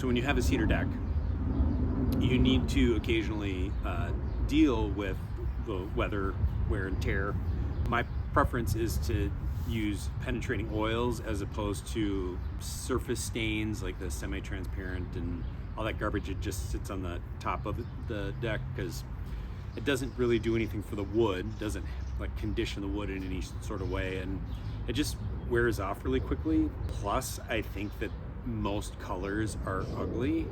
So when you have a cedar deck, you need to occasionally deal with the weather, wear and tear. My preference is to use penetrating oils as opposed to surface stains like the semi-transparent and all that garbage. It just sits on the top of the deck because it doesn't really do anything for the wood, doesn't like condition the wood in any sort of way, and it just wears off really quickly. Plus, I think that most colors are ugly,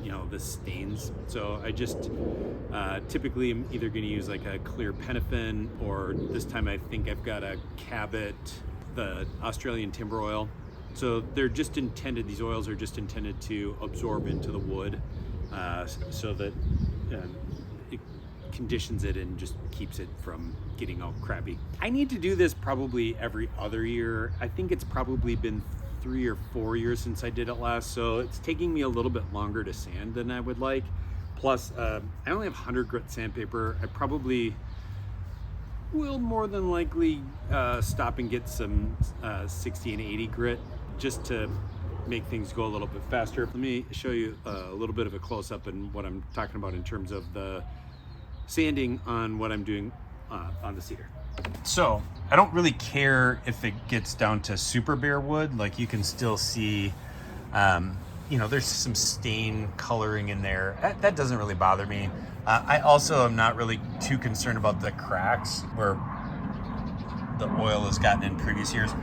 you know, the stains. So I just typically am either going to use like a clear paraffin, or this time I think I've got a Cabot, the Australian timber oil. So they're just intended, these oils are just intended to absorb into the wood so that it conditions it and just keeps it from getting all crappy. I need to do this probably every other year. I think it's probably been 3 or 4 years since I did it last, so it's taking me a little bit longer to sand than I would like. Plus, I only have 100 grit sandpaper. I probably will more than likely stop and get some 60 and 80 grit just to make things go a little bit faster. Let me show you a little bit of a close-up and what I'm talking about in terms of the sanding on what I'm doing on the cedar. So I don't really care if it gets down to super bare wood. Like you can still see, you know, there's some stain coloring in there. That doesn't really bother me. I also am not really too concerned about the cracks where the oil has gotten in previous years.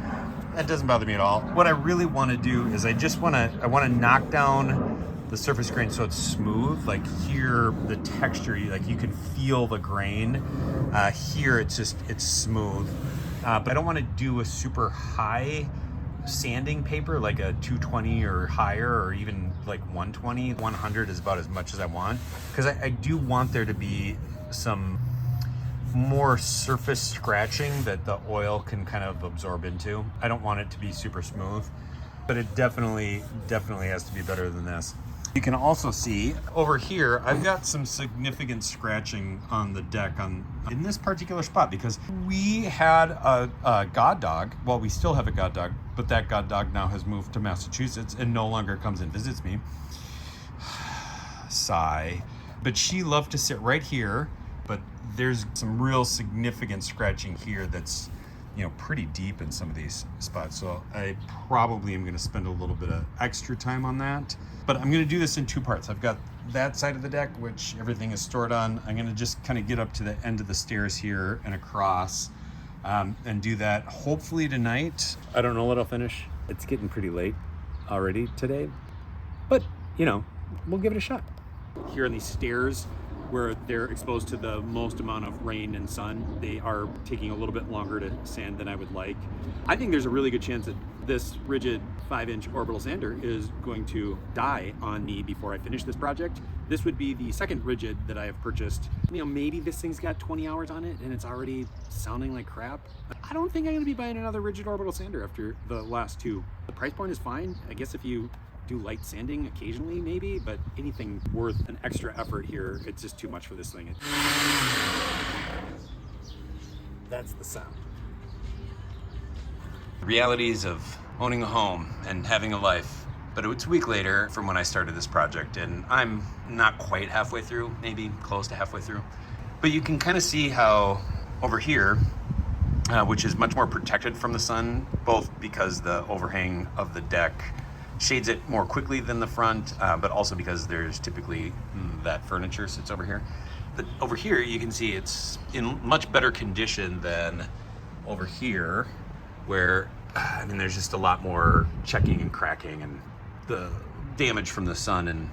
That doesn't bother me at all. What I really want to do is I want to knock down the surface grain so it's smooth. Like here, the texture, like you can feel the grain. Here, it's smooth. But I don't want to do a super high sanding paper, like a 220 or higher, or even like 120. 100 is about as much as I want, because I do want there to be some more surface scratching that the oil can kind of absorb into. I don't want it to be super smooth, but it definitely has to be better than this. You can also see over here, I've got some significant scratching on the deck in this particular spot, because we had a god dog. Well, we still have a god dog, but that god dog now has moved to Massachusetts and no longer comes and visits me. Sigh. But she loved to sit right here, but there's some real significant scratching here that's, you know, pretty deep in some of these spots. So I probably am going to spend a little bit of extra time on that. But I'm going to do this in 2 parts. I've got that side of the deck, which everything is stored on. I'm going to just kind of get up to the end of the stairs here and across and do that hopefully tonight. I don't know what I'll finish. It's getting pretty late already today, but you know, we'll give it a shot. Here on these stairs, where they're exposed to the most amount of rain and sun, they are taking a little bit longer to sand than I would like. I think there's a really good chance that this rigid 5-inch orbital sander is going to die on me before I finish this project. This would be the second rigid that I have purchased. You know, maybe this thing's got 20 hours on it and it's already sounding like crap. I don't think I'm gonna be buying another rigid orbital sander after the last 2. The price point is fine. I guess if you do light sanding occasionally maybe, but anything worth an extra effort here, it's just too much for this thing. That's the sound. The realities of owning a home and having a life. But it's a week later from when I started this project, and I'm not quite halfway through, maybe close to halfway through. But you can kind of see how over here, which is much more protected from the sun, both because the overhang of the deck shades it more quickly than the front, but also because there's typically that furniture sits over here. But over here, you can see it's in much better condition than over here, where, I mean, there's just a lot more checking and cracking, and the damage from the sun and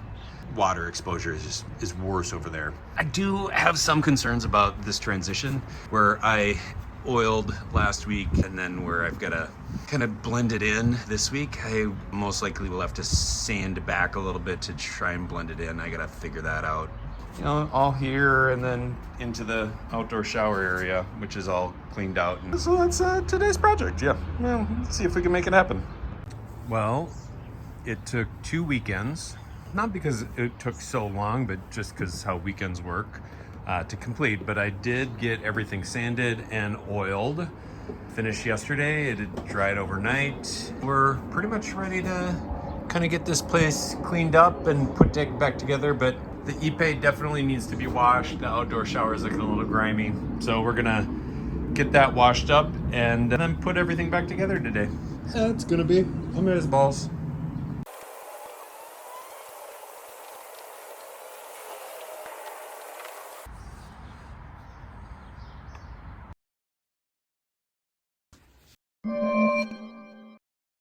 water exposure is worse over there. I do have some concerns about this transition, where I oiled last week and then where I've got to kind of blend it in this week. I most likely will have to sand back a little bit to try and blend it in. I got to figure that out. You know, all here and then into the outdoor shower area, which is all cleaned out. And so that's today's project. Yeah, well, let's see if we can make it happen. Well, it took 2 weekends, not because it took so long, but just because how weekends work to complete. But I did get everything sanded and oiled. Finished yesterday. It had dried overnight. We're pretty much ready to kind of get this place cleaned up and put back together, but the Ipe definitely needs to be washed. The outdoor shower is looking a little grimy. So we're gonna get that washed up and then put everything back together today. That's gonna be amazeballs.